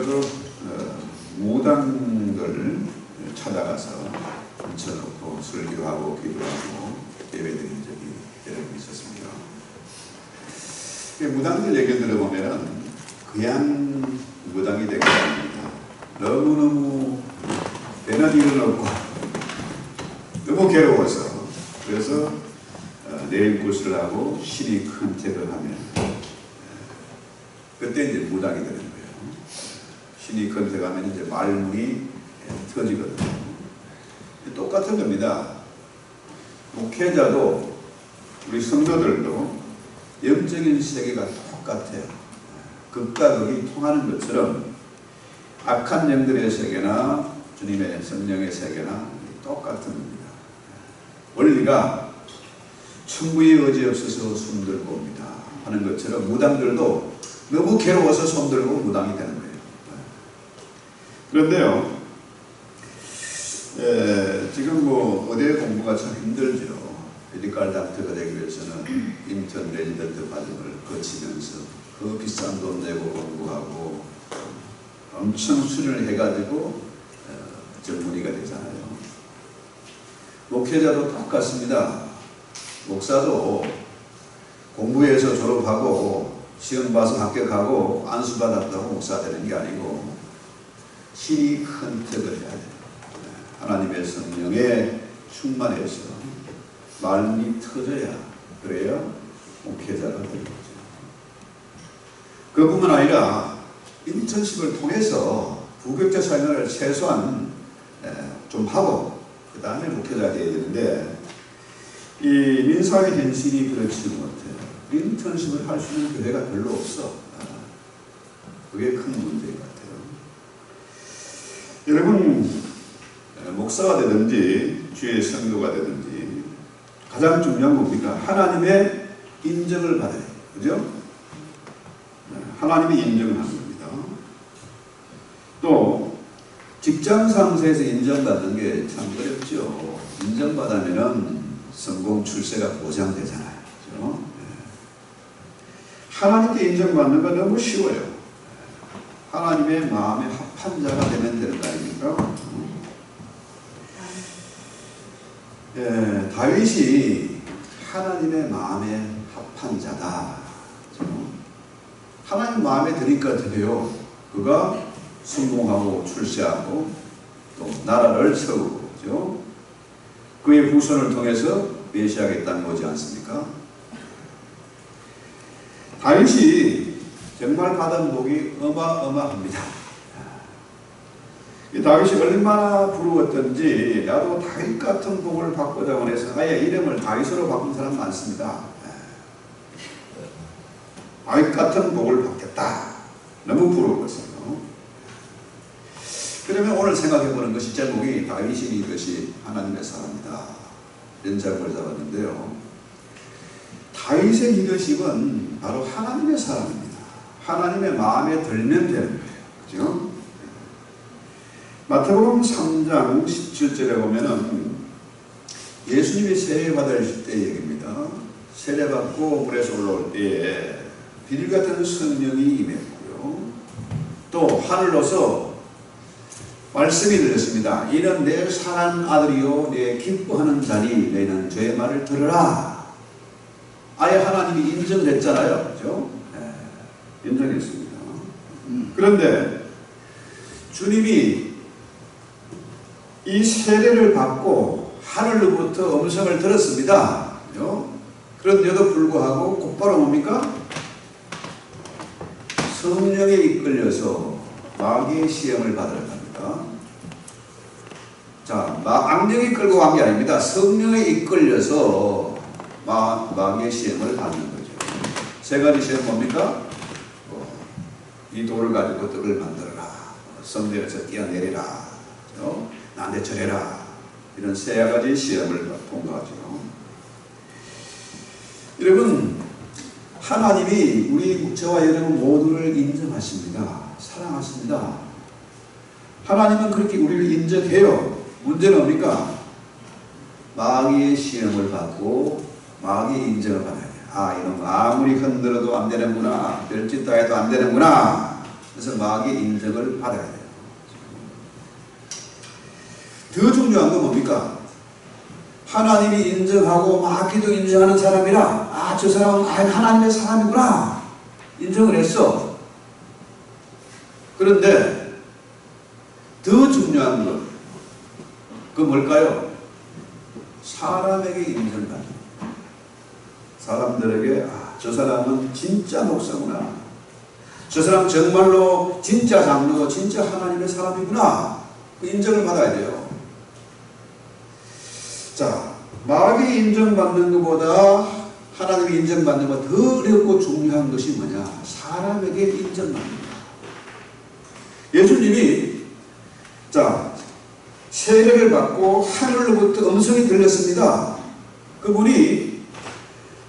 저도 무당들 찾아가서 앉혀놓고 설교하고 기도하고 예배드린 적이 여러 번 있었습니다. 무당들 얘기 들어보면 그냥 무당이 된 게 아닙니다. 너무너무 되는 일은 없고 너무 괴로워서 그래서 내일 구슬을 하고 신이 큰 택을 하면 그때 이제 무당이 되는 거예요. 신이 큰 택하면 이제 말문이 터지거든요. 똑같은 겁니다. 목회자도 우리 성도들도 영적인 세계가 똑같아요. 극과 극이 통하는 것처럼 악한 영들의 세계나 주님의 성령의 세계나 똑같은 겁니다. 원리가 천부의 의지 없어서 손들고 옵니다 하는 것처럼 무당들도 너무 괴로워서 손들고 무당이 되는 거예요. 그런데요, 지금 뭐 의대 공부가 참 힘들죠. 메디컬 닥터가 되기 위해서는 인턴 레지던트 과정을 거치면서 그 비싼 돈 내고 공부하고 엄청 수련을 해가지고 전문의가 되잖아요. 목회자도 똑같습니다. 목사도 공부해서 졸업하고 시험 봐서 합격하고 안수받았다고 목사 되는 게 아니고 신이 큰 택을 해야 돼요. 하나님의 성령에 충만해서 말문이 터져야 그래야 목회자가 되는 거죠. 그뿐만 아니라 인턴십을 통해서 부격자 생활을 최소한 좀 하고 그 다음에 목회자가 되어야 되는데 이 민사의 현실이 그렇지 못해요. 인턴십을 할 수 있는 교회가 별로 없어. 그게 큰 문제인 것 같아요. 여러분 목사가 되든지 주의 성도가 되든지 가장 중요한 겁니까? 하나님의 인정을 받아야 돼요. 그죠? 하나님의 인정을 하는 겁니다. 또 직장 상사에서 인정받는 게 참 어렵죠. 인정받으면 성공 출세가 보장되잖아요. 그죠? 하나님께 인정받는 건 너무 쉬워요. 하나님의 마음에 합한 자가 되면 되는 거 아닙니까? 다윗이 하나님의 마음에 합한 자다. 하나님 마음에 드니까 드려요. 그가 성공하고 출세하고 또 나라를 세우고 그죠? 그의 후손을 통해서 메시아겠다는 거지 않습니까? 다윗이 정말 받은 복이 어마어마합니다. 다윗이 얼마나 부러웠던지 나도 다윗 같은 복을 받고자 원해서 아예 이름을 다윗으로 바꾼 사람 많습니다. 다윗 같은 복을 받겠다. 너무 부러웠어요. 그러면 오늘 생각해보는 것이 제목이 다윗이 이것이 하나님의 사람이다. 이런 제목을 잡았는데요. 다윗의 리더십은 바로 하나님의 사람입니다. 하나님의 마음에 들면 되는 거예요. 그죠? 마태복음 3장 17절에 보면은 예수님이 세례 받으실 때 얘기입니다. 세례 받고 물에서 올라올 때에 비둘기 같은 성령이 임했고요. 또 하늘로서 말씀이 들렸습니다. 이는 내 사랑하는 아들이요 내 기뻐하는 자니 너희는 저의 말을 들으라. 아예 하나님이 인정을 했잖아요. 그죠? 네, 인정했습니다. 그런데 주님이 이 세례를 받고 하늘로부터 음성을 들었습니다. 그죠? 그런데도 불구하고 곧바로 뭡니까? 성령에 이끌려서 마귀의 시험을 받으러 갑니다. 자, 악령이 끌고 간 게 아닙니다. 성령에 이끌려서 마귀의 시험을 받는 거죠. 세 가지 시험 뭡니까? 이 돌을 가지고 떡을 만들어라. 성전에서 뛰어내리라. 나한테 절해라. 이런 세 가지 시험을 통과하죠. 여러분, 하나님이 우리 저와 여러분 모두를 인정하십니다. 사랑하십니다. 하나님은 그렇게 우리를 인정해요. 문제는 뭡니까? 마귀의 시험을 받고 마귀의 인정을 받아야 돼요. 아, 이놈 아무리 흔들어도 안 되는구나. 별짓도 해도 안 되는구나. 그래서 마귀의 인정을 받아야 돼요. 더 중요한 건 뭡니까? 하나님이 인정하고 마귀도 인정하는 사람이라, 아, 저 사람은 하나님의 사람이구나 인정을 했어. 그런데 더 중요한 건 그 뭘까요? 사람에게 인정받는, 사람들에게 아, 저 사람은 진짜 목사구나, 저 사람 정말로 진짜 장로, 진짜 하나님의 사람이구나, 그 인정을 받아야 돼요. 자, 마귀 인정받는 것보다 하나님이 인정받는 것 더 어렵고 중요한 것이 뭐냐? 사람에게 인정받는 것. 예수님이 자, 세례를 받고 하늘로부터 음성이 들렸습니다. 그분이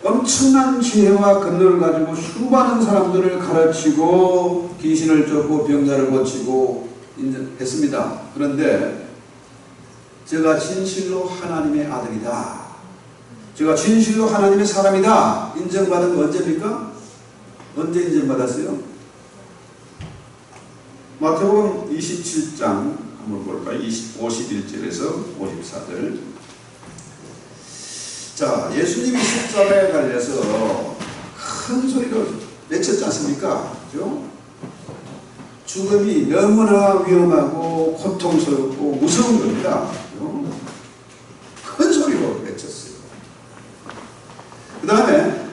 엄청난 지혜와 권능을 가지고 수많은 사람들을 가르치고 귀신을 쫓고 병자를 고치고 했습니다. 그런데 제가 진실로 하나님의 아들이다, 제가 진실로 하나님의 사람이다 인정받은 건 언제입니까? 언제 인정받았어요? 마태복음 27장 한번 볼까요? 51절에서 54절. 자, 예수님이 십자가에 달려서 큰 소리로 외쳤지 않습니까? 그죠? 죽음이 너무나 위험하고 고통스럽고 무서운 겁니다. 그죠? 큰 소리로 외쳤어요. 그 다음에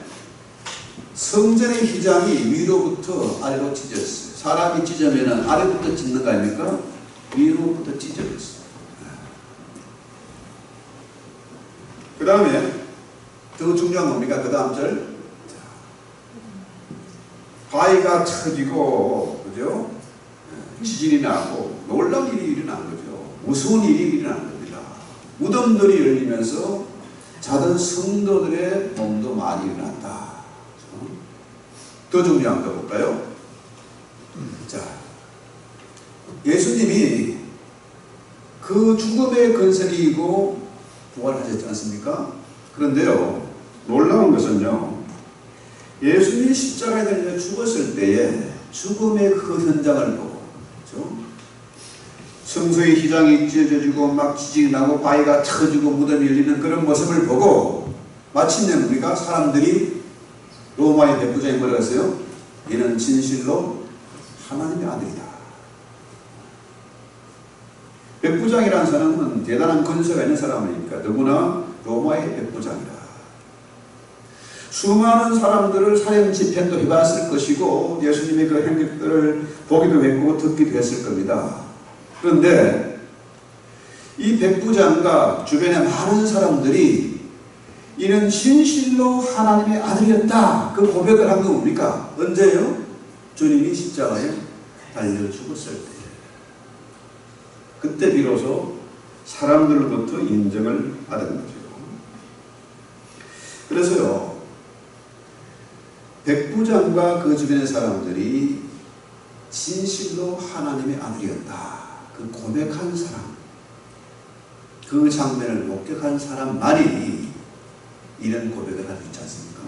성전의 휘장이 위로부터 아래로 찢어졌어요. 사람이 찢으면 아래부터 찢는 거 아닙니까? 위로부터 찢어졌어요. 그 다음에 더 중요한 겁니까? 그 다음 절. 바위가 터지고, 그죠? 지진이 나고, 놀라운 일이 일어난 거죠. 무서운 일이 일어난 겁니다. 무덤들이 열리면서 자던 성도들의 몸도 많이 일어난다. 더 중요한 거 볼까요? 자, 예수님이 그 죽음의 근세를 이기고 부활하셨지 않습니까? 그런데요, 놀라운 것은요, 예수님이 십자가에 달려 죽었을 때에 죽음의 그 현장을 보고, 그렇죠? 성소의 휘장이 찢어지고 막 지진이 나고 바위가 터지고 무덤이 열리는 그런 모습을 보고 마침내 우리가 사람들이 로마의 백부장이 뭐라고 했어요? 이는 진실로 하나님의 아들이다. 백부장이라는 사람은 대단한 권세가 있는 사람이니까 누구나 로마의 백부장이다. 수많은 사람들을 사형 집행도 해봤을 것이고 예수님의 그 행적들을 보기도 했고 듣기도 했을 겁니다. 그런데 이 백부장과 주변의 많은 사람들이 이는 진실로 하나님의 아들이었다, 그 고백을 한 건 뭡니까? 언제요? 주님이 십자가에 달려 죽었을 때. 그때 비로소 사람들로부터 인정을 받은 거죠. 그래서요, 백부장과 그 주변의 사람들이 진실로 하나님의 아들이었다, 그 고백한 사람, 그 장면을 목격한 사람만이 이런 고백을 할 수 있지 않습니까?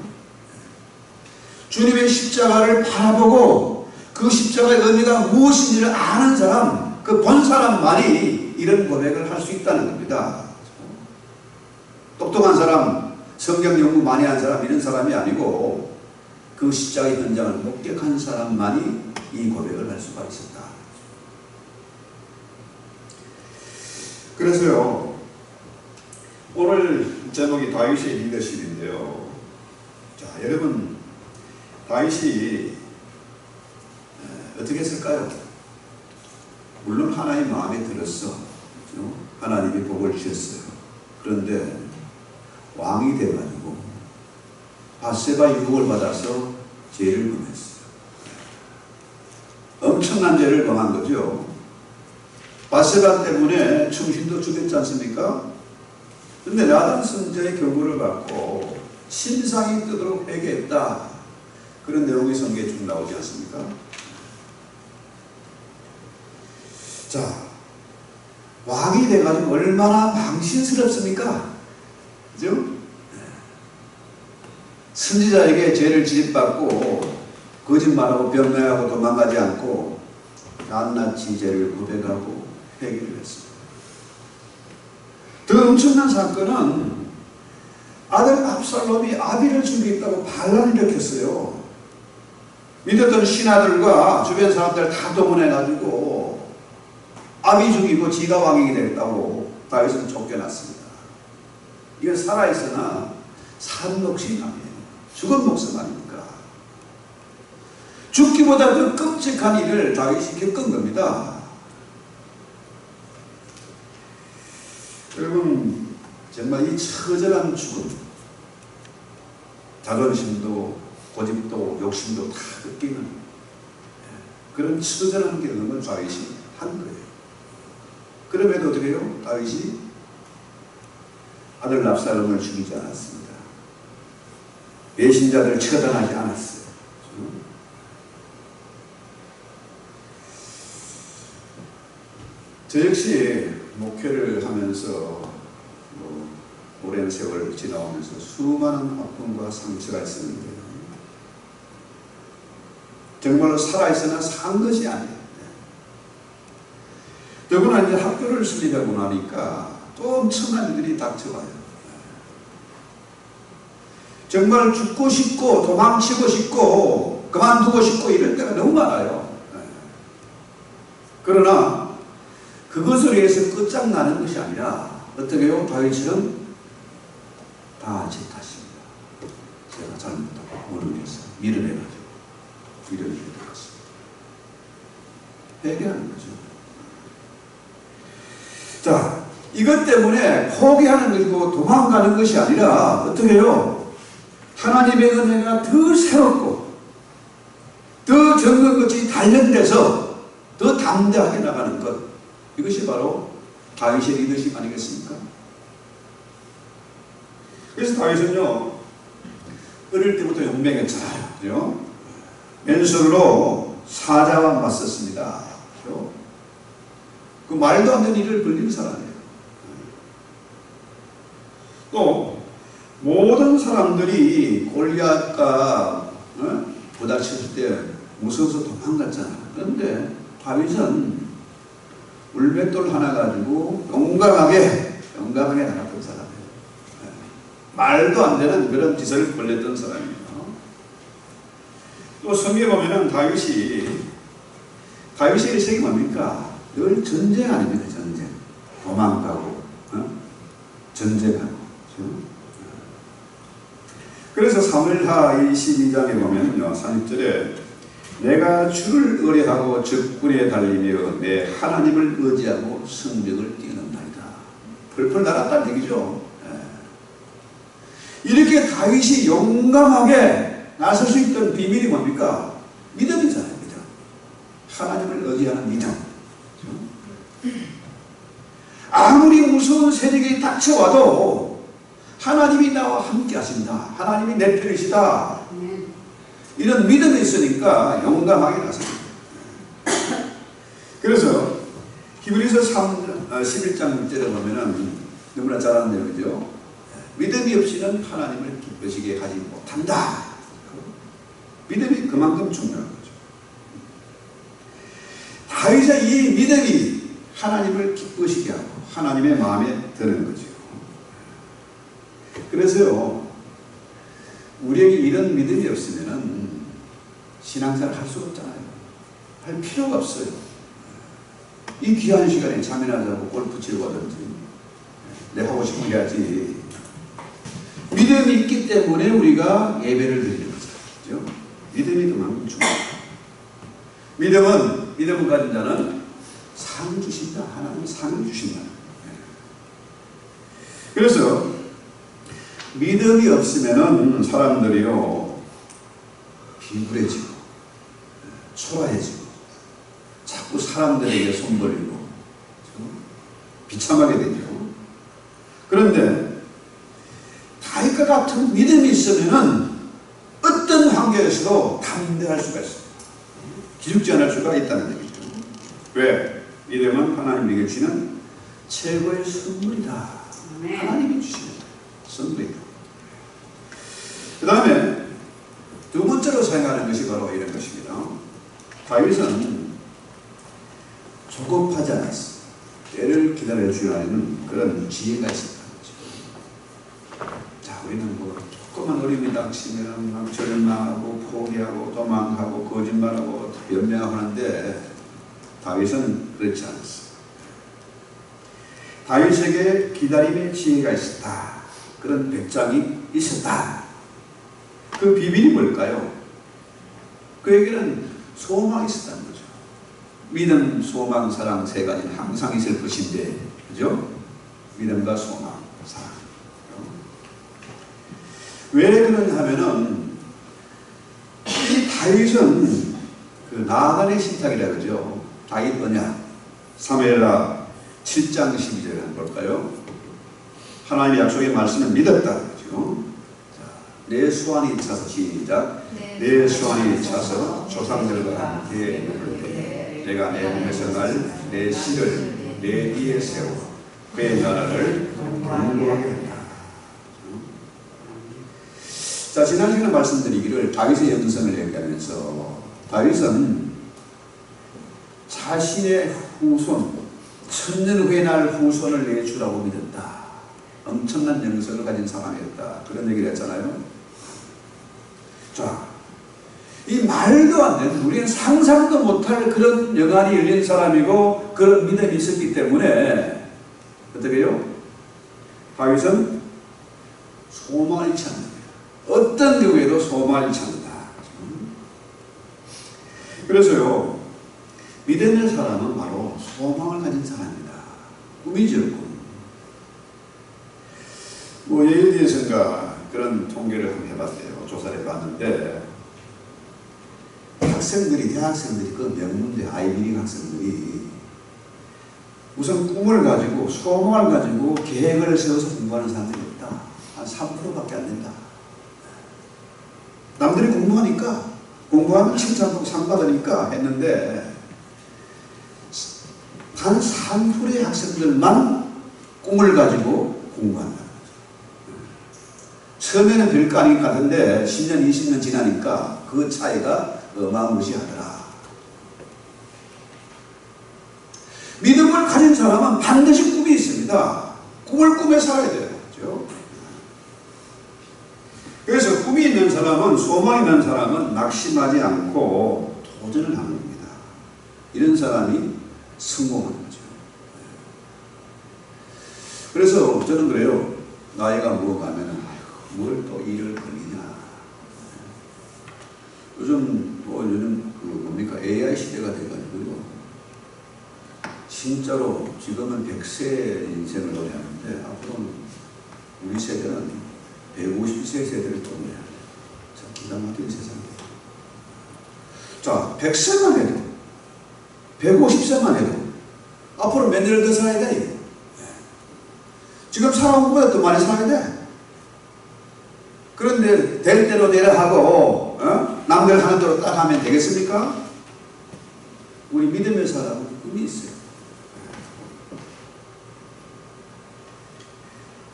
주님의 십자가를 바라보고 그 십자가의 의미가 무엇인지를 아는 사람, 그 본 사람만이 이런 고백을 할 수 있다는 겁니다. 똑똑한 사람, 성경 연구 많이 한 사람, 이런 사람이 아니고 그 십자가의 현장을 목격한 사람만이 이 고백을 할 수가 있었다. 그래서요, 오늘 제목이 다윗의 리더십인데요. 자, 여러분, 다윗이 어떻게 했을까요? 물론 하나님 마음에 들었어. 하나님이 복을 주셨어요. 그런데 왕이 돼가지고 바세바 유혹을 받아서 죄를 범했어요. 엄청난 죄를 범한 거죠. 바세바 때문에 충신도 죽였지 않습니까? 그런데 나단 선지자의 경고를 받고 신상이 뜨도록 회개했다, 그런 내용이 성경에 쭉 나오지 않습니까? 자, 왕이 돼가지고 얼마나 망신스럽습니까? 그죠? 선지자에게 죄를 지립받고 거짓말하고 변명하고 도망가지 않고 낱낱이 죄를 고백하고 회개를 했습니다. 더 엄청난 사건은 아들 압살롬이 아비를 죽이겠다고 반란을 일으켰어요. 믿었던 신하들과 주변 사람들 다 동원해가지고 아비 죽이고 지가 왕이 되겠다고 다윗은 쫓겨났습니다. 이건 살아있으나 산 몫이 아니에요. 죽은 목숨 아닙니까? 죽기보다 더 끔찍한 일을 다윗이 겪은 겁니다. 여러분, 정말 이 처절한 죽음, 자존심도 고집도 욕심도 다 꺾이는 그런 처절한 경험을 다윗이 한 거예요. 그럼에도 어떻게 해요? 다윗이 아들 압살롬을 죽이지 않았습니다. 배신자들을 처단하지 않았어요. 저 역시 목회를 하면서 오랜 세월을 지나오면서 수많은 아픔과 상처가 있었는데 정말로 살아있으나 산 것이 아니에요. 더구나 이제 학교를 설립하고 나니까 또 엄청난 일들이 닥쳐와요. 정말 죽고 싶고 도망치고 싶고 그만두고 싶고 이럴 때가 너무 많아요. 그러나 그것을 위해서 끝장나는 것이 아니라 어떻게 해요? 다윗처럼 다 제 탓입니다. 제가 잘못하고 모르겠어요. 밀어내가지고 이런 일이 되었습니다. 회개하는 거죠. 자, 이것 때문에 포기하는 것이고 도망가는 것이 아니라 어떻게 해요? 하나님의 은혜가 더 새롭고 더 정금같이 단련돼서 더 담대하게 나가는 것, 이것이 바로 다윗의 리더십 아니겠습니까? 그래서 다윗은요, 어릴 때부터 용맹했잖아요. 그죠? 맨손으로 사자와 맞섰습니다. 그죠? 그 말도 안 되는 일을 벌린 사람이에요. 또 모든 사람들이 골리앗과 부닥쳤을 때 무서워서 도망갔잖아요. 그런데 다윗은 울맷돌 하나 가지고 용감하게 나갔던 사람이에요. 말도 안 되는 그런 짓을 벌렸던 사람이에요. 또 성경에 보면은 다윗의 일생이 뭡니까? 늘 전쟁 아닙니까? 전쟁. 도망가고, 전쟁하고. 그래서 사무엘하 22장에 보면요, 30절에 내가 주를 의뢰하고 적군에 달리며 내 하나님을 의지하고 성벽을 뛰는나이다. 펄펄 날았다는 얘기죠. 이렇게 다윗이 용감하게 나설 수 있던 비밀이 뭡니까? 믿음이잖아요. 믿음. 하나님을 의지하는 믿음. 아무리 무서운 세력이 닥쳐와도 하나님이 나와 함께 하신다. 하나님이 내 편이시다. 이런 믿음이 있으니까 용감하게 나섭니다. 그래서 히브리서 11장 6절에 보면은 너무나 잘 아는 내용이죠. 믿음이 없이는 하나님을 기쁘시게 하지 못한다. 믿음이 그만큼 중요한 거죠. 다윗의 이 믿음이 하나님을 기쁘시게 하고 하나님의 마음에 드는 거죠. 그래서요, 우리에게 이런 믿음이 없으면은 신앙생활 할 수가 없잖아요. 할 필요가 없어요. 이 귀한 시간에 잠이나 자고 골프 치고 하든지 내 하고 싶은 게 하지. 믿음이 있기 때문에 우리가 예배를 드리는 거죠. 그렇죠? 믿음이 그만큼 중요해요. 믿음을 가진 자는 상을 주신다. 하나님은 상을 주신다. 그래서 믿음이 없으면은 사람들이요, 비굴해지고 초라해지고 자꾸 사람들에게 손 벌리고 비참하게 되죠. 그런데 다윗과 같은 믿음이 있으면은 어떤 환경에서도 담대할 수가 있어요. 기죽지 않을 수가 있다는 얘기죠. 왜? 믿음은 하나님에게 주시는 최고의 선물이다. 하나님이 주시는 선물이다. 그 다음에 두 번째로 생각하는 것이 바로 이런 것입니다. 다윗은 조급하지 않았어. 때를 기다려 주라는 그런 지혜가 있었다는 거죠. 자, 우리는 뭐 조그만 어림이 닥치면 막 절망하고 포기하고 도망하고 거짓말하고 변명하는데 다윗은 그렇지 않았어. 다윗에게 기다림의 지혜가 있었다. 그런 백장이 있었다. 그 비밀이 뭘까요? 그에게는 소망이 있었다는 거죠. 믿음, 소망, 사랑 세 가지는 항상 있을 것인데, 그죠? 믿음과 소망, 사랑. 왜 그러냐 하면은, 이 다윗은 그 나단의 신탁이라 그러죠. 다윗 언약. 사무엘하 7장 12절에 한번 볼까요? 하나님의 약속의 말씀을 믿었다. 그러죠. 내 수완이 차서 시작. 내 수완이 차서 조상들과 함께 내가 내 몸에서 날 내 씨를 내 뒤에 세워 그의 나라를 강구하게 한다. 자, 지난 시간에 말씀드리기를 다윗의 영성을 얘기하면서 다윗은 자신의 후손, 천년 후에 날 후손을 내주라고 믿었다. 엄청난 영성을 가진 사람이었다. 그런 얘기를 했잖아요. 자, 이 말도 안 되는, 우리는 상상도 못할 그런 영안이 열린 사람이고 그런 믿음이 있었기 때문에 어떻게 해요? 다윗은 소망을 잃지 않는다. 어떤 경우에도 소망을 잃지 않는다. 그래서요, 믿음의 사람은 바로 소망을 가진 사람입니다. 꿈이죠, 꿈. 뭐 예일대에서인가 그런 통계를 한번 해봤대요. 조사를 해봤는데 학생들이, 대학생들이, 그 명문대 아이비리그 학생들이 우선 꿈을 가지고 소망을 가지고 계획을 세워서 공부하는 사람들이 없다. 한 3%밖에 안 된다. 남들이 공부하니까, 공부하면 칭찬받고 상 받으니까 했는데 단 3%의 학생들만 꿈을 가지고 공부한다. 처음에는 별거 아닌 것 같은데 10년, 20년 지나니까 그 차이가 어마무시하더라. 믿음을 가진 사람은 반드시 꿈이 있습니다. 꿈을 꾸며 살아야 돼요. 그렇죠? 그래서 꿈이 있는 사람은, 소망이 있는 사람은 낙심하지 않고 도전을 하는 겁니다. 이런 사람이 성공하는 거죠. 그래서 저는 그래요. 나이가 먹어가면 뭘 또 일을 걸리냐. 요즘 그 뭡니까? AI 시대가 돼가지고요. 진짜로 지금은 100세 인생을 노래하는데 앞으로는 우리 세대는 150세 세대를 또 노래하는. 자, 기가 막힌 세상이에요. 자, 100세만 해도, 150세만 해도 앞으로 몇 년을 더 살아야 돼, 이거. 지금 살아온 것보다 더 많이 살아야 돼. 그런데 될 대로 되라 하고 남들 하는 대로 딱 하면 되겠습니까? 우리 믿음의 사람은 꿈이 있어요.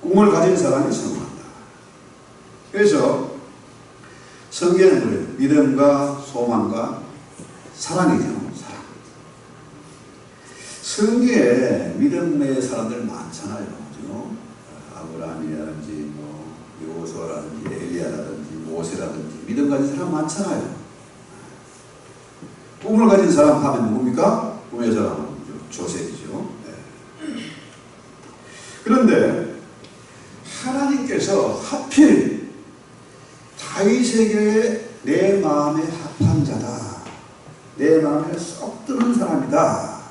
꿈을 가진 사람이 성공한다. 그래서 성경은 그래요. 믿음과 소망과 사랑이죠. 사랑. 성경에 믿음의 사람들 많잖아요. 그죠? 아브라함이라든지 요호수아라든지 엘리야라든지 모세라든지 믿음 가진 사람 많잖아요. 꿈을 가진 사람 하면 누굽니까? 꿈의 사람은 조셉이죠. 네. 그런데 하나님께서 하필 다윗에게 내 마음에 합한 자다. 내 마음에 쏙 드는 사람이다.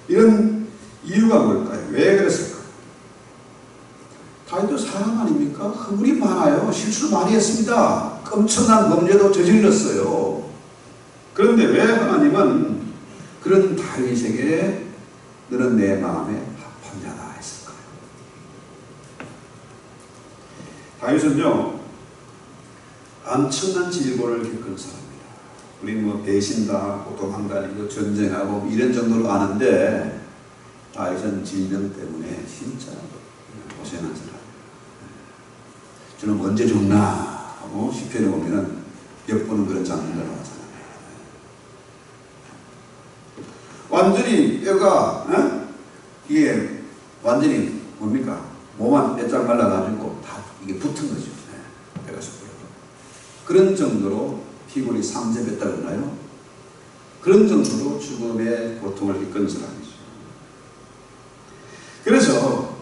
이런 이유가 뭘까요? 왜 그랬을까? 다윗도 사람 아닙니까? 허물이 많아요. 실수를 많이 했습니다. 엄청난 범죄도 저질렀어요. 그런데 왜 하나님은 그런 다윗에게 너는 내 마음에 합한 자다 했을까요? 다윗은요, 엄청난 질고를 겪은 사람입니다. 우리는 뭐 배신당하고 도망다니고 전쟁하고 이런 정도로 아는데 다윗은 질병 때문에 진짜 고생한 사람. 저는 언제 죽나 하고 시편에 보면은 엿보는 그런 장면을 하잖아요. 완전히 뼈가 이게 완전히 뭡니까? 몸만 빼짝 말라가지고 다 이게 붙은 거죠. 뼈가 썩고요. 그런 정도로 피골이 상접했다 그러나요? 그런 정도로 죽음의 고통을 겪은 사람이죠. 그래서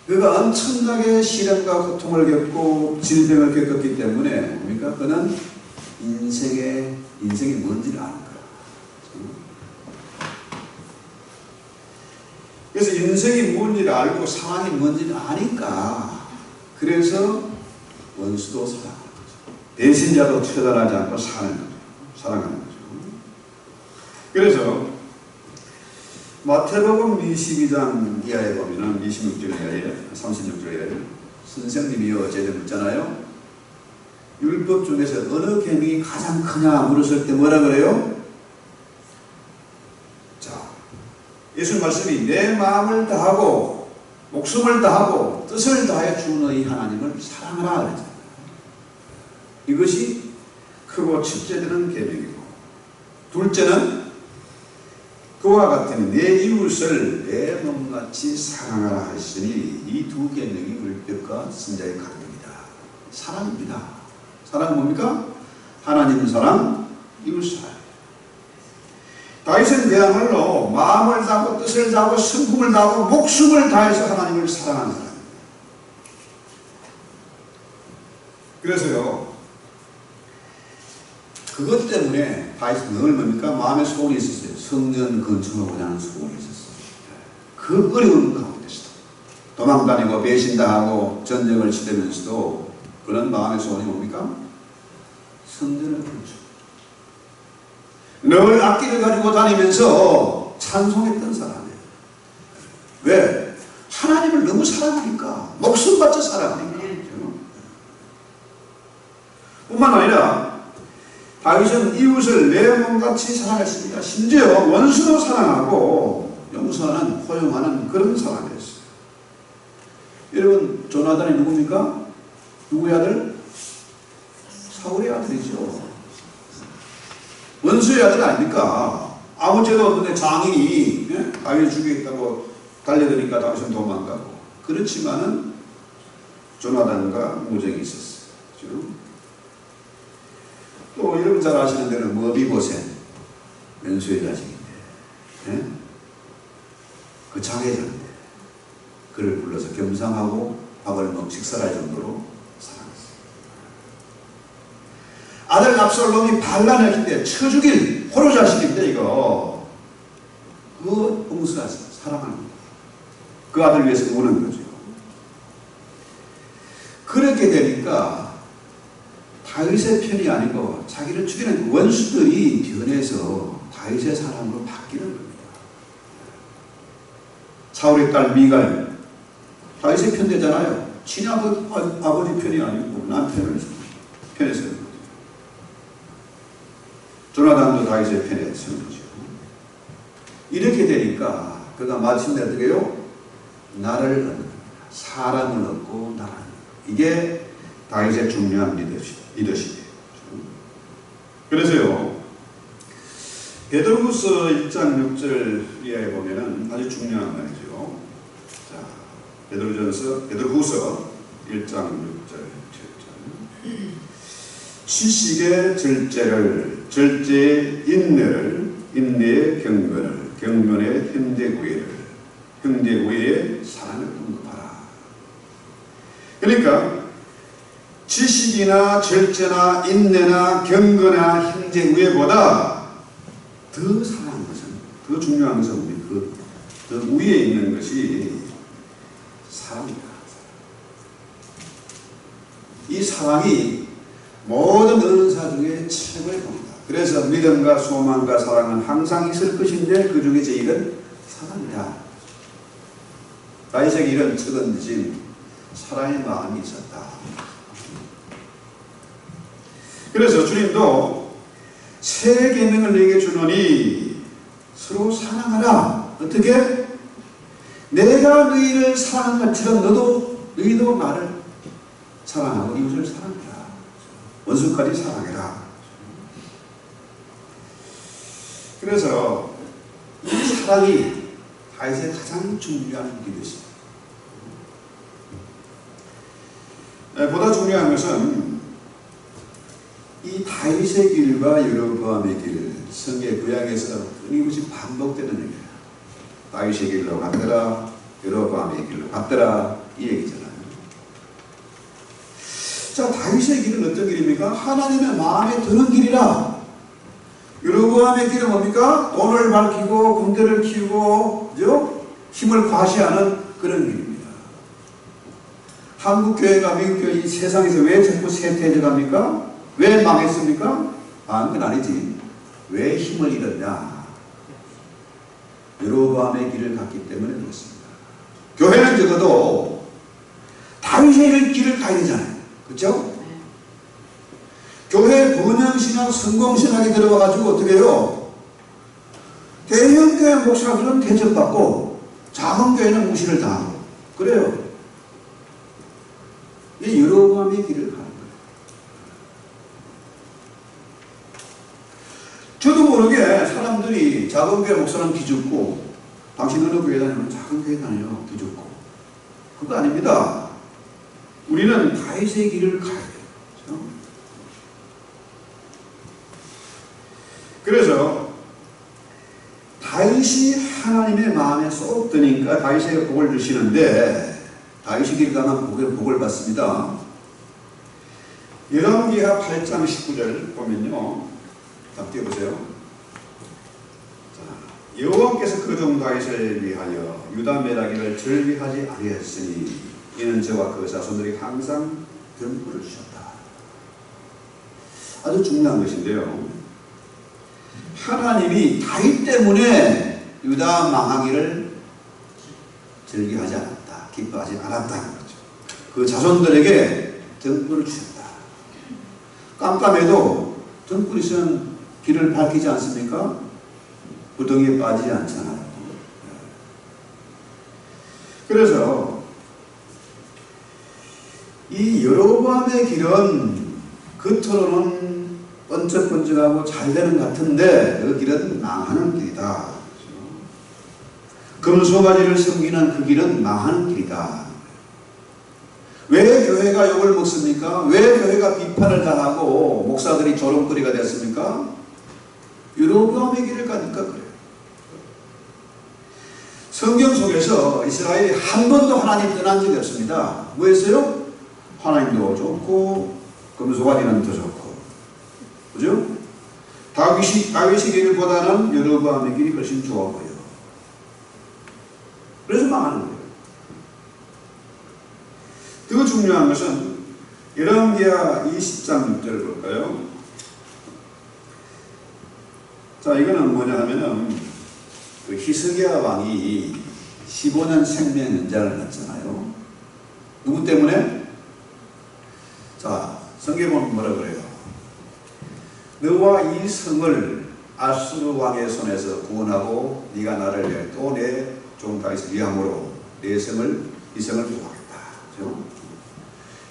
그가 엄청나게 시련과 고통을 겪고 질병을 겪었기 때문에 뭡니까? 그는 인생이 뭔지를 아는 거야. 그래서 인생이 뭔지를 알고 상황이 뭔지를 아니까 그래서 원수도 사랑하는 거죠. 배신자도 처단하지 않고 사랑하는 거죠. 그래서 마태복음 22장 이하에 보면은 26절 이하에 36절 이하에 선생님이 어제 묻잖아요. 율법 중에서 어느 계명이 가장 크냐 물었을 때 뭐라 그래요? 자, 예수 말씀이 내 마음을 다하고 목숨을 다하고 뜻을 다하여 주 너희 하나님을 사랑하라 그랬잖아요. 이것이 크고 첫째 되는 계명이고 둘째는 그와 같으니 내 이웃을 내 몸같이 사랑하라 하시니 이 두 계명이 율법과 선지자의 강령이다. 사랑입니다. 사랑은 뭡니까? 하나님 사랑, 이웃 사랑. 다윗은 그야말로 마음을 다하고 뜻을 다하고 성품을 다하고 목숨을 다해서 하나님을 사랑하는 사람입니다. 그래서요, 그것 때문에 다윗은 늘 뭡니까? 마음에 소원이 있었어요. 성전 건축하고자 하는 소원이 있었어요. 그 어려운 가운데서도 도망다니고 배신당하고 전쟁을 치르면서도 그런 마음의 소원이 뭡니까? 성전을 건축. 늘 악기를 가지고 다니면서 찬송했던 사람이에요. 왜? 하나님을 너무 사랑하니까. 목숨 바쳐 사랑하니까. 뿐만 아니라 다윗은 이웃을 내 몸같이 사랑했습니다. 심지어 원수도 사랑하고 용서하는 포용하는 그런 사람이었어요. 여러분 조나단이 누굽니까? 누구의 아들? 사울의 아들이죠. 원수의 아들 아닙니까? 아무 죄도 없는데 장인이 다윗을 죽이겠다고 달려드니까 다윗은 도망가고. 그렇지만은 조나단과 무정이 있었어요. 그렇죠? 또 여러분 잘 아시는 대로 머비보셋 왼수의 자식인데 그 장애자인데 그를 불러서 겸상하고 밥을 식사를 할 정도로 사랑했어요. 아들 압살롬이 반란했을 때 쳐 죽일 호로 자식인데 이거 그 옹수가 사랑하는 거예요. 그 아들 위해서 우는 거죠. 그렇게 되니까 다윗의 편이 아니고 자기를 죽이는 원수들이 변해서 다윗의 사람으로 바뀌는 겁니다. 사울의 딸 미갈 다윗의 편 되잖아요. 친아버지 편이 아니고 남편을 편에 서는 거죠. 조나단도 다윗의 편에 서는 거죠. 이렇게 되니까 그가 마침내 어떻게 해요? 나를 얻는 겁니다. 사람을 얻고 나를 얻는 겁니다. 이게 다윗의 중요한 리더십이에요. 그래서요, 베드로후서 1장 6절 이하에 보면은 아주 중요한 말이죠. 자, 베드로후서 1장 6절, 7절. 지식의 절제를, 절제의 인내를, 인내의 경건을, 경건의 형제구애를, 형제구애의 사랑을 공급하라. 그러니까 지식이나 절제나 인내나 경건이나 형제 우애보다 더 사랑하는 것은, 더 중요한 것은 우리 더 위에 있는 것이 사랑입니다. 이 사랑이 모든 은사 중에 최고의 겁니다. 그래서 믿음과 소망과 사랑은 항상 있을 것인데 그 중에 제일은 사랑이다. 다윗에게 이런 측은지 사랑의 마음이 있었다. 그래서 주님도 새 계명을 너희에게 주노니 서로 사랑하라. 어떻게? 내가 너희를 사랑한 것처럼 너희도 나를 사랑하고 이웃을 사랑해라. 원수까지 사랑해라. 그래서 이 사랑이 다윗의 가장 중요한 길이었습니다. 보다 중요한 것은 이 다윗의 길과 여로보암의 길, 성경 구약에서 끊임없이 반복되는 얘기예요. 다윗의 길로 갔더라, 여로보암의 길로 갔더라, 이 얘기잖아요. 자, 다윗의 길은 어떤 길입니까? 하나님의 마음에 드는 길이라. 여로보암의 길은 뭡니까? 돈을 밝히고 군대를 키우고 그죠? 힘을 과시하는 그런 길입니다. 한국 교회가 미국 교회 이 세상에서 왜 자꾸 쇠퇴해져 갑니까? 왜 망했습니까? 그건 아니지. 왜 힘을 잃었냐? 여로보암의 길을 갔기 때문에 그렇습니다. 교회는 적어도 다윗의 길을 가야 되잖아요. 그렇죠? 교회 번영신학, 성공신학이 들어와가지고 어떻게 해요? 대형 교회 목사들은 대접받고 작은 교회는 무시를 당하고 그래요. 이 여로보암의 길을 가는 거예요. 저도 모르게 사람들이 작은 교회 목사는 기죽고 당신 어느 교회 다니면 작은 교회 다녀요. 기죽고 그거 아닙니다. 우리는 다윗의 길을 가야 돼요. 그래서 다윗이 하나님의 마음에 쏙 드니까 다윗에게 복을 주시는데 다윗의 길 가면 복을 받습니다. 열왕기하 8장 19절 보면요. 다 띄워보세요. 여호와께서 그 종 다윗을 위하여 유다 메라기를 절비하지 아니하였으니 이는 저와 그 자손들이 항상 등불을 주셨다. 아주 중요한 것인데요. 하나님이 다윗 때문에 유다 망하기를 절기하지 않았다. 기뻐하지 않았다는 거죠. 그 자손들에게 등불을 주셨다. 깜깜해도 등불이 있으면 길을 밝히지 않습니까? 구덩이에 빠지지 않잖아요. 그래서 이 여로보암의 길은 겉으로는 번쩍번쩍하고 잘 되는 것 같은데 그 길은 망하는 길이다. 금송아지를 섬기는 그 길은 망하는 길이다. 왜 교회가 욕을 먹습니까? 왜 교회가 비판을 당하고 목사들이 조롱거리가 됐습니까? 여로보암의 길을 가니까 그래요. 성경 속에서 이스라엘이 한 번도 하나님 떠난 적이 없습니다. 뭐였어요? 하나님도 좋고 금송아지는 더 좋고 그죠? 다윗의 길보다는 여로보암의 길이 훨씬 좋아 보여요. 그래서 망하는 거예요. 더 중요한 것은 열왕기하 20장 6절 볼까요? 자, 이거는 뭐냐 하면은 그 히스기야 왕이 15년 생명 연장을 했잖아요. 누구 때문에? 자, 성경은 뭐라 그래요? 너와 이 성을 아수르 왕의 손에서 구원하고 네가 나를 위해 또 내 종 다윗을 위함으로 이 성을 구하겠다. 그렇죠?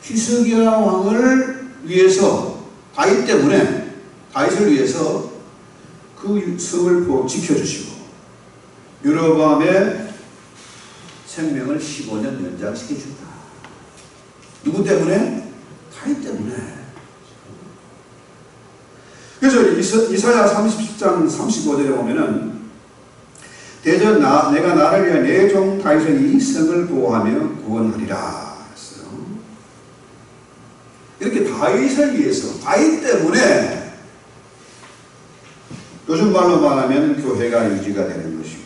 히스기야 왕을 위해서 다윗 때문에 다윗을 위해서 그 성을 지켜주시고 여로보암의 생명을 15년 연장시켜준다. 누구 때문에? 다윗 때문에. 그래서 이사야 30장 35절에 보면은 대전 내가 나를 위해 내 종 다윗의 이 성을 보호하며 구원하리라 했어요. 이렇게 다윗을 위해서 다윗 때문에 요즘 말로 말하면 교회가 유지가 되는 것이고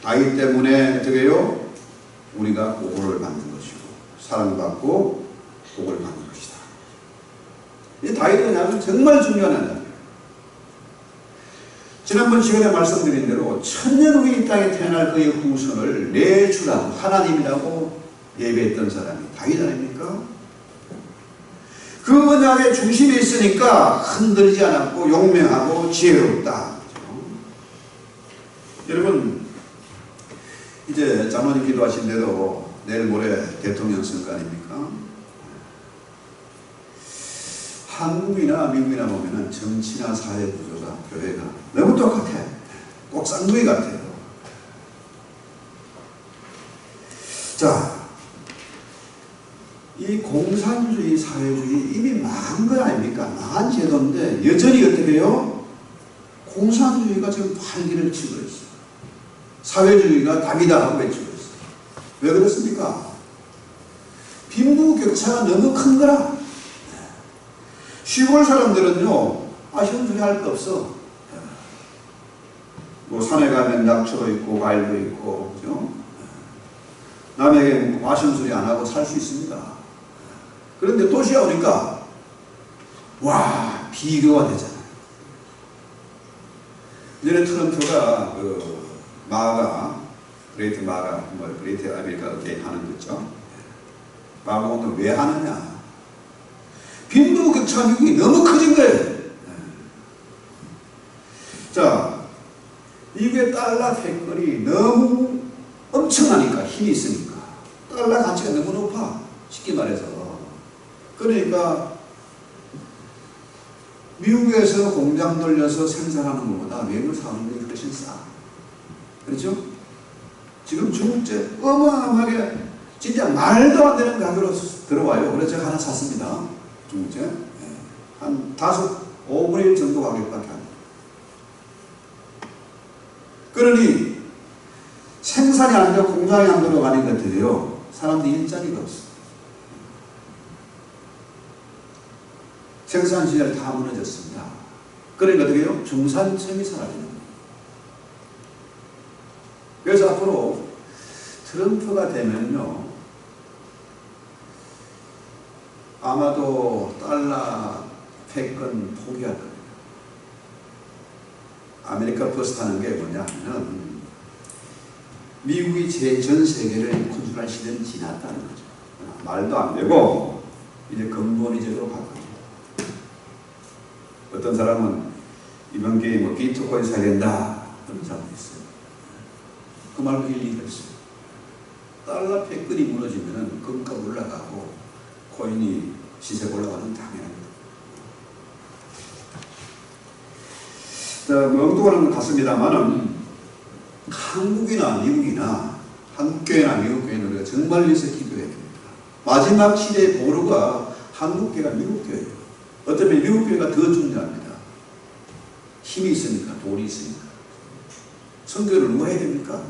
다윗 때문에 어떻게 해요? 우리가 보호를 받는 것이고 사랑받고 복을 받는 것이다. 이 다윗의 언약은 정말 중요한 언약이에요. 지난번 시간에 말씀드린 대로 천년 후에 이 땅에 태어날 그의 후손을 내주라고 하나님이라고 예배했던 사람이 다윗 아닙니까? 그 언약의 중심에 있으니까 흔들리지 않았고 용맹하고 지혜롭다. 여러분 이제 장로님 기도하신대로 내일 모레 대통령 선거 아닙니까? 한국이나 미국이나 보면은 정치나 사회 구조가 교회가 너무 똑같아. 꼭 쌍둥이 같아요. 자, 이 공산주의, 사회주의 이미 망한 거 아닙니까? 망한 제도인데 여전히 어떻게 해요? 공산주의가 지금 활기를 치고 있어요. 사회주의가 답이다 하고 외치고 있어요. 왜 그렇습니까? 빈부격차가 너무 큰 거라. 시골 사람들은요, 현수이 할 거 없어. 뭐 산에 가면 약초도 있고 과일도 있고, 그죠? 남에게 와심소리 안 하고 살 수 있습니다. 그런데 도시에 오니까 와, 비교가 되잖아요. 예전에 트럼프가 그레이트 아메리카 어게인 하는 거죠. 마가 오늘 왜 하느냐? 빈부격차 미국이 너무 커진 거예요. 자, 이게 달러 패권이 너무 엄청나니까, 힘이 있으니까. 달러 가치가 너무 높아. 쉽게 말해서. 그러니까 미국에서 공장 돌려서 생산하는 것보다 외국 사는 게 훨씬 싸. 그렇죠? 지금 중국제 어마어마하게 진짜 말도 안 되는 가격으로 들어와요. 그래서 제가 하나 샀습니다. 중국제. 한 5분의 1 정도 가격밖에 안 돼요. 그러니 생산이 안 되고 공장이 안 들어가는 것들이요. 사람들이 일자리가 없어. 생산 시절 다 무너졌습니다. 그러니까 어떻게 해요? 중산층이 사라지는 거예요. 그래서 앞으로 트럼프가 되면요, 아마도 달러 패권 포기할 거예요. 아메리카 버스 타는 게 뭐냐면 미국이 전 세계를 컨트롤할 시대는 지났다는 거죠. 말도 안 되고 이제 근본이적으로 바꿔요. 어떤 사람은 이번 기회에 뭐 비트코인 사야 된다 그런 사람도 있어요. 그 말도 일리가 있어요. 달러 패권이 무너지면 금값 올라가고 코인이 시세가 올라가는 당연합니다. 자, 엉뚱한 것 같습니다만은 한국이나 미국이나 한국교회나 미국교회는 우리가 정말 위해서 기도해야 됩니다. 마지막 시대의 보루가 한국교회가 미국교회예요. 어쩌면 미국교회가 더 중요합니다. 힘이 있으니까, 돈이 있으니까. 선교를 누가 해야 됩니까?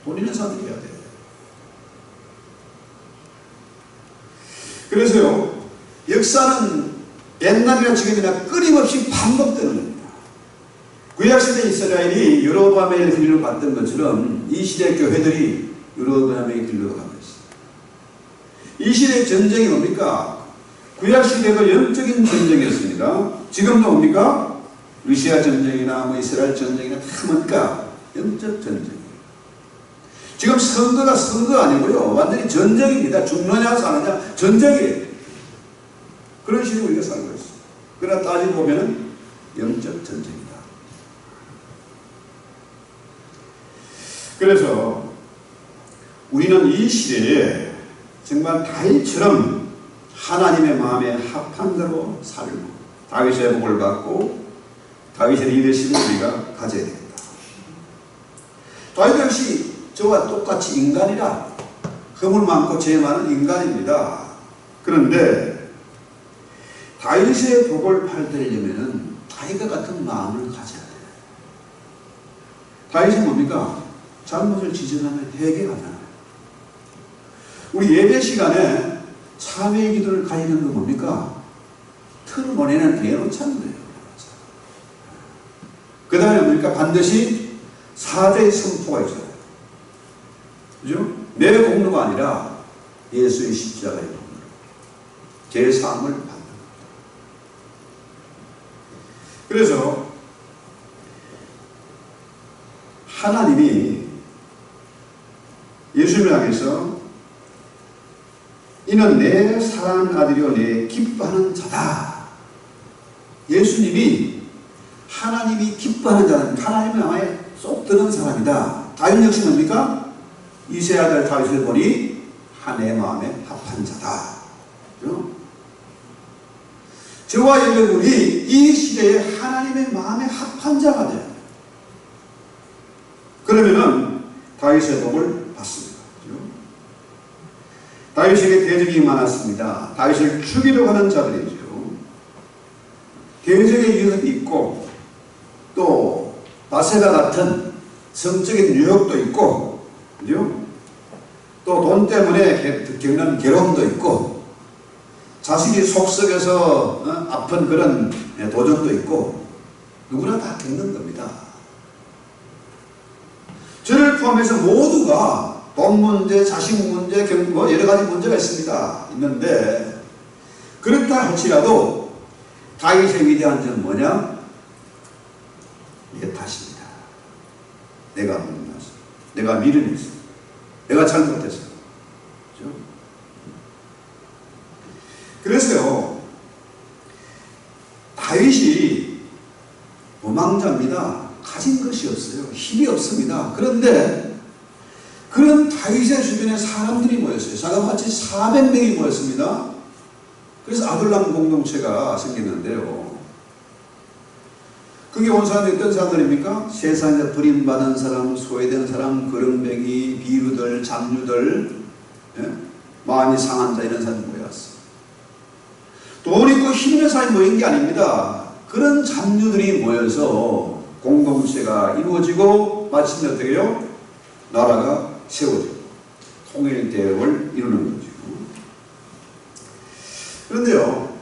돈 있는 사람들이 해야 돼요. 그래서요, 역사는 옛날이나 지금이나 끊임없이 반복되는 겁니다. 구약시대 이스라엘이 여로보암의 길로 갔던 것처럼 이 시대 교회들이 여로보암의 길로 가고 있어요. 이 시대의 전쟁이 뭡니까? 구약시대도 영적인 전쟁이었습니다. 지금도 뭡니까? 러시아 전쟁이나 뭐 이스라엘 전쟁이나 다 뭡니까? 영적 전쟁이에요. 지금 선거가 선거 아니고요. 완전히 전쟁입니다. 죽느냐 사느냐 전쟁이에요. 그런 식으로 우리가 살고 있어요. 그러나 따지고 보면 영적 전쟁이다. 그래서 우리는 이 시대에 정말 다윗처럼 하나님의 마음에 합한 대로 살고 다윗의 복을 받고 다윗의 리더십을 우리가 가져야 됩니다. 다윗 역시 저와 똑같이 인간이라 허물 많고 죄 많은 인간입니다. 그런데 다윗의 복을 받으려면 다윗과 같은 마음을 가져야 돼요. 다윗이 뭡니까? 잘못을 지적하면 회개하잖아요. 우리 예배 시간에 참회 기도를 가지는 건 뭡니까? 틀어보내는 대놓자는 거예요. 그 다음에 뭡니까? 반드시 사죄의 선포가 있어요. 그죠? 내 공로가 아니라 예수의 십자가의 공로. 제 사함을 받는 겁니다. 그래서 하나님이 예수님을 향해서 이는 내 사랑하는 아들이요 내 기뻐하는 자다. 예수님이 하나님이 기뻐하는 자는 하나님의 마음에 쏙 드는 사람이다. 다윗 역시 뭡니까? 이세 아들 다윗을 보니 내 마음에 합한 자다. 그렇죠? 저와 여러분이 이 시대에 하나님의 마음에 합한 자가 돼요. 그러면은 다윗의 복을 받습니다. 그렇죠? 다윗에게 대적이 많았습니다. 다윗을 죽이려고 하는 자들이죠. 대적의 유혹이 있고 또 바세바 같은 성적인 유혹도 있고, 그죠? 또 돈 때문에 겪는 괴로움도 있고, 자식이 속썩여서 아픈 그런 도전도 있고, 누구나 다 겪는 겁니다. 저를 포함해서 모두가 돈 문제, 자식 문제, 뭐 여러 가지 문제가 있는데, 그렇다 할지라도 다윗의 위대한 점은 뭐냐? 내 탓입니다. 내가 못났어. 내가 미련했어. 내가 잘못했어. 그렇죠? 그래서요, 다윗이 도망자입니다. 가진 것이 없어요. 힘이 없습니다. 그런데 그런 다윗의 주변에 사람들이 모였어요. 자그마치 400명이 모였습니다. 그래서 아둘람 공동체가 생겼는데요. 그게 온 사람들이 어떤 사람들입니까? 세상에 버림받은 사람, 소외된 사람, 거렁뱅이, 비루들, 잡류들, 마음이 상한 자, 이런 사람이 모였어. 돈 있고 힘 있는 사람이 모인 게 아닙니다. 그런 잡류들이 모여서 공동체가 이루어지고 마침내 어떻게 해요? 나라가 세워지고 통일대업을 이루는 거죠. 그런데요,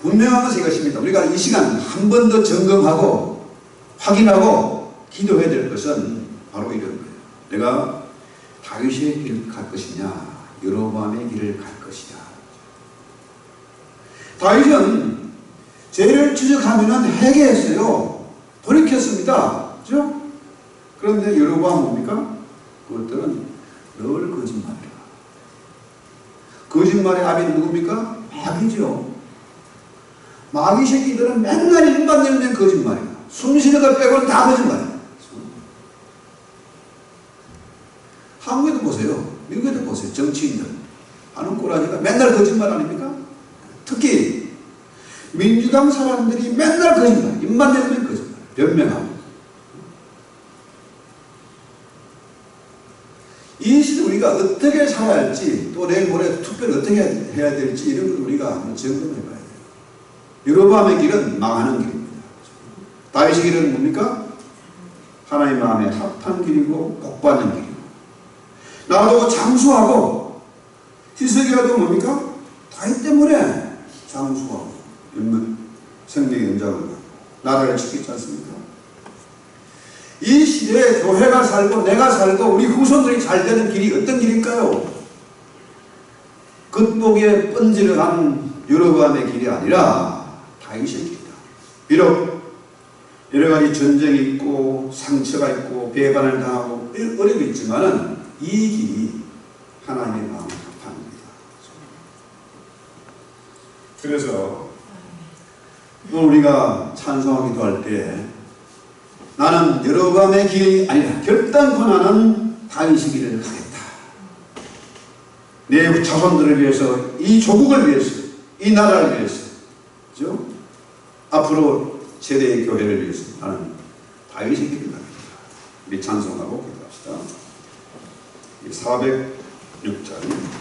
분명한 것은 이것입니다. 우리가 이 시간 한 번 더 점검하고 확인하고 기도해야 될 것은 바로 이런 거예요. 내가 다윗의 길을 갈 것이냐, 여로보암의 길을 갈 것이냐. 다윗은 죄를 지적하면 회개했어요. 돌이켰습니다. 그렇죠? 그런데 여로보암 뭡니까? 그것들은 늘 거짓말이라. 거짓말의 아비는 누굽니까? 마귀죠. 마귀 새끼들은 맨날 일만 내면 거짓말이야. 숨쉬는 걸 빼고는 다 거짓말이야. 한국에도 보세요. 미국에도 보세요. 정치인들 하는 꼬라지가 맨날 거짓말 아닙니까? 특히 민주당 사람들이 맨날 거짓말, 입만 내면 거짓말, 변명하고. 이 시대 우리가 어떻게 살아야 할지, 또 내일 모레 투표를 어떻게 해야 될지, 이런 걸 우리가 한번 점검해 봐야 돼요. 여로보암의 길은 망하는 길입니다. 다윗의 길은 뭡니까? 하나님 마음에 합한 길이고 복받는 길이고, 나도 장수하고, 히스기야도 뭡니까? 다윗 때문에 장수하고 생명의 연장을 갖고 나라를 지키지 않습니까? 이 시대에 교회가 살고 내가 살고 우리 후손들이 잘 되는 길이 어떤 길일까요? 겉보기에 뻔질한 여로보암의 길이 아니라 다윗의 길이다. 비록 여러 가지 전쟁이 있고 상처가 있고 배반을 당하고 어려움이 있지만은 이 길이 하나님의 마음을 합하는 겁니다. 그래서 우리가 찬송하기도 할 때 나는 여로보암의 길이 아니라 결단코 나는 다윗의 길을 가겠다. 내 자손들을 위해서, 이 조국을 위해서, 이 나라를 위해서, 그죠? 앞으로 세대의 교회를 위해서 나는 다윗의 길을 가겠다. 우리 찬송하고 기도합시다. 406장.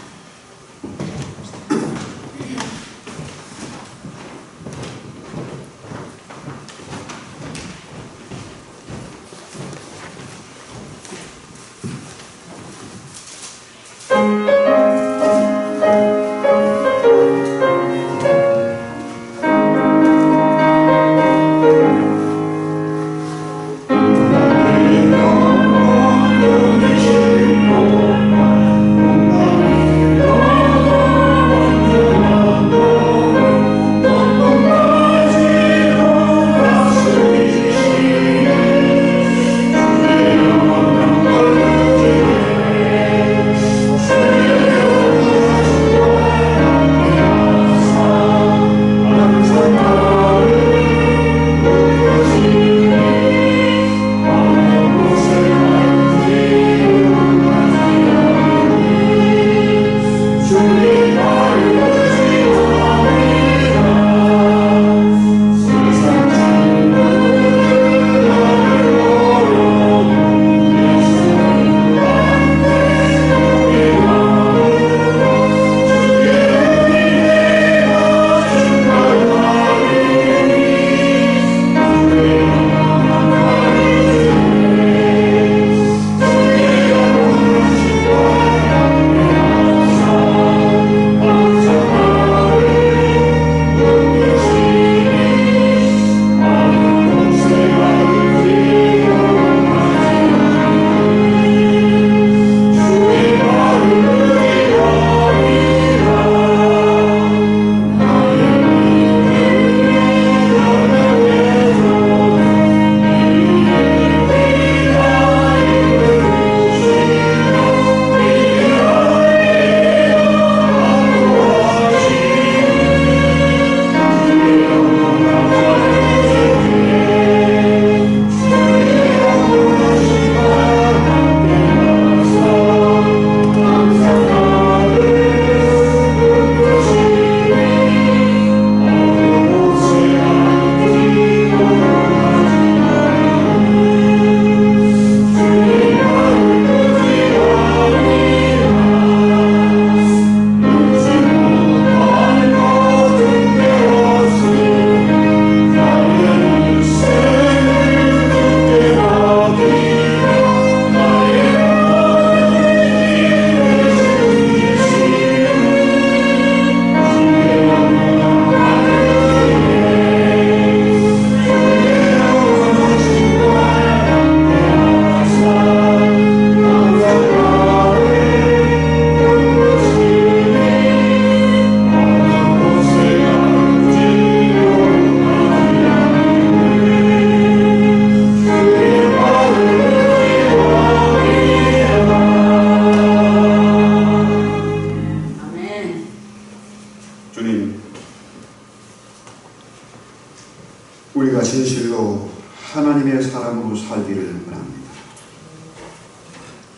하나님의 사람으로 살기를 원합니다.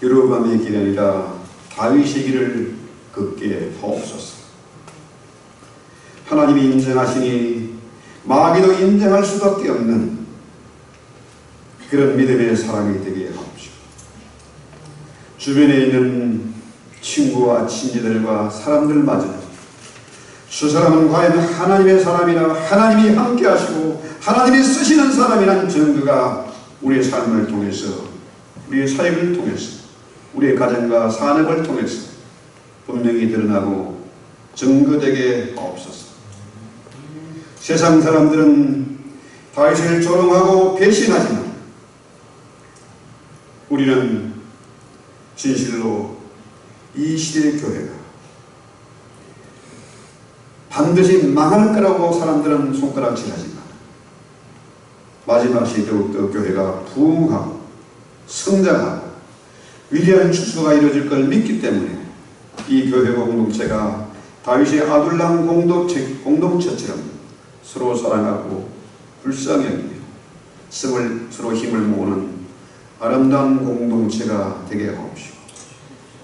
여로보암의 길이 아니라 다윗의 길을 걷게 하옵소서. 하나님이 인정하시니 마귀도 인정할 수밖에 없는 그런 믿음의 사람이 되게 하옵시고, 주변에 있는 친구와 친지들과 사람들마저 저 사람은 과연 하나님의 사람이나 하나님이 함께 하시고 하나님이 쓰시는 사람이라는 증거가 우리의 삶을 통해서, 우리의 사역을 통해서, 우리의 가정과 산업을 통해서 분명히 드러나고 증거되게 하옵소서. 세상 사람들은 다윗을 조롱하고 배신하지만 우리는 진실로 이 시대의 교회가 반드시 망할 거라고 사람들은 손가락질하지만 마지막 시대에 더욱더 교회가 부흥하고 성장하고 위대한 축소가 이루어질 걸 믿기 때문에 이 교회 공동체가 다윗의 아둘람 공동체처럼 서로 사랑하고 불쌍히 여기며 서로 힘을 모으는 아름다운 공동체가 되게 하옵시고,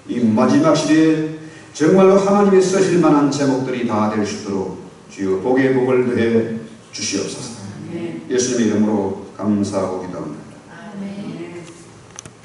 이 마지막 시대에 정말로 하나님이 쓰실 만한 제목들이 다 될 수 있도록 주여 복의 복을 더해 주시옵소서. 예수님의 이름으로 감사하고 기도합니다.